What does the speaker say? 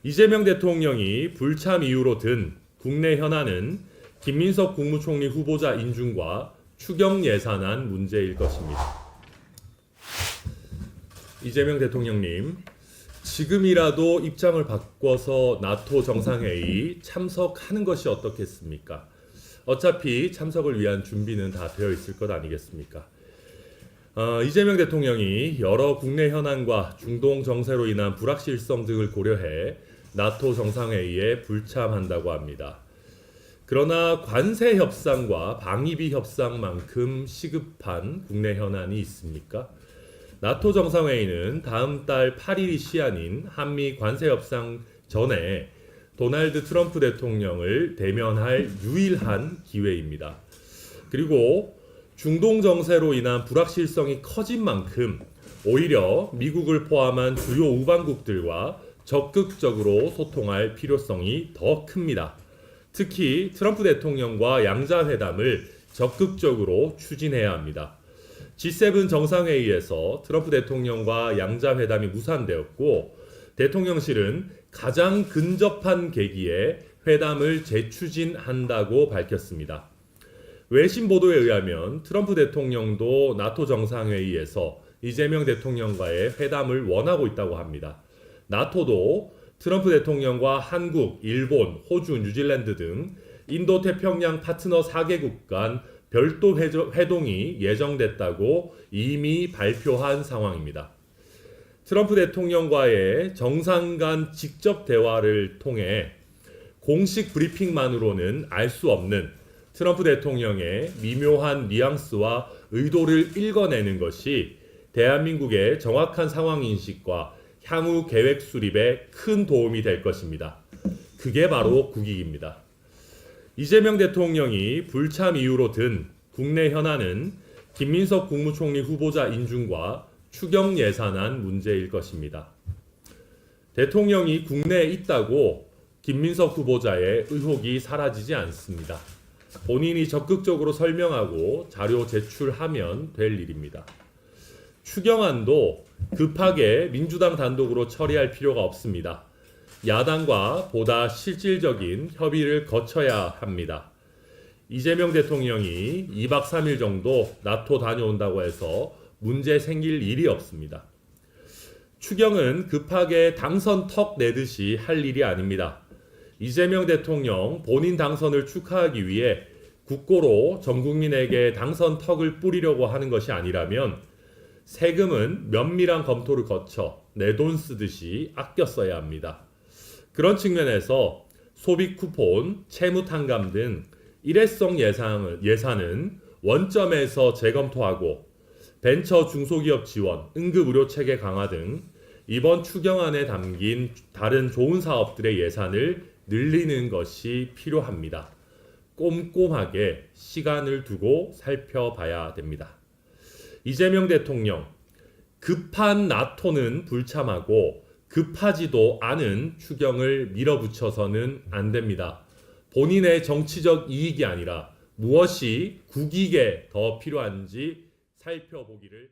이재명 대통령이 불참 이유로 든 국내 현안은 김민석 국무총리 후보자 인준과 추경 예산안 문제일 것입니다. 이재명 대통령님, 지금이라도 입장을 바꿔서 나토 정상회의 참석하는 것이 어떻겠습니까? 어차피 참석을 위한 준비는 다 되어 있을 것 아니겠습니까? 이재명 대통령이 여러 국내 현안과 중동 정세로 인한 불확실성 등을 고려해 나토 정상회의에 불참한다고 합니다. 그러나 관세 협상과 방위비 협상만큼 시급한 국내 현안이 있습니까? 나토 정상회의는 다음 달 8일이 시한인 한미 관세 협상 전에 도널드 트럼프 대통령을 대면할 유일한 기회입니다. 그리고 중동 정세로 인한 불확실성이 커진 만큼 오히려 미국을 포함한 주요 우방국들과 적극적으로 소통할 필요성이 더 큽니다. 특히 트럼프 대통령과 양자회담을 적극적으로 추진해야 합니다. G7 정상회의에서 트럼프 대통령과 양자회담이 무산되었고 대통령실은 가장 근접한 계기에 회담을 재추진한다고 밝혔습니다. 외신 보도에 의하면 트럼프 대통령도 나토 정상회의에서 이재명 대통령과의 회담을 원하고 있다고 합니다. 나토도 트럼프 대통령과 한국, 일본, 호주, 뉴질랜드 등 인도태평양 파트너 4개국 간 별도 회동이 예정됐다고 이미 발표한 상황입니다. 트럼프 대통령과의 정상 간 직접 대화를 통해 공식 브리핑만으로는 알 수 없는 트럼프 대통령의 미묘한 뉘앙스와 의도를 읽어내는 것이 대한민국의 정확한 상황 인식과 향후 계획 수립에 큰 도움이 될 것입니다. 그게 바로 국익입니다. 이재명 대통령이 불참 이유로 든 국내 현안은 김민석 국무총리 후보자 인준과 추경 예산안 문제일 것입니다. 대통령이 국내에 있다고 김민석 후보자의 의혹이 사라지지 않습니다. 본인이 적극적으로 설명하고 자료 제출하면 될 일입니다. 추경안도 급하게 민주당 단독으로 처리할 필요가 없습니다. 야당과 보다 실질적인 협의를 거쳐야 합니다. 이재명 대통령이 2박 3일 정도 나토 다녀온다고 해서 문제 생길 일이 없습니다. 추경은 급하게 당선 턱 내듯이 할 일이 아닙니다. 이재명 대통령 본인 당선을 축하하기 위해 국고로 전 국민에게 당선 턱을 뿌리려고 하는 것이 아니라면 세금은 면밀한 검토를 거쳐 내 돈 쓰듯이 아껴 써야 합니다. 그런 측면에서 소비 쿠폰, 채무 탕감 등 일회성 예산은 원점에서 재검토하고 벤처 중소기업 지원, 응급의료 체계 강화 등 이번 추경안에 담긴 다른 좋은 사업들의 예산을 늘리는 것이 필요합니다. 꼼꼼하게 시간을 두고 살펴봐야 됩니다. 이재명 대통령, 급한 나토는 불참하고 급하지도 않은 추경을 밀어붙여서는 안 됩니다. 본인의 정치적 이익이 아니라 무엇이 국익에 더 필요한지 살펴보기를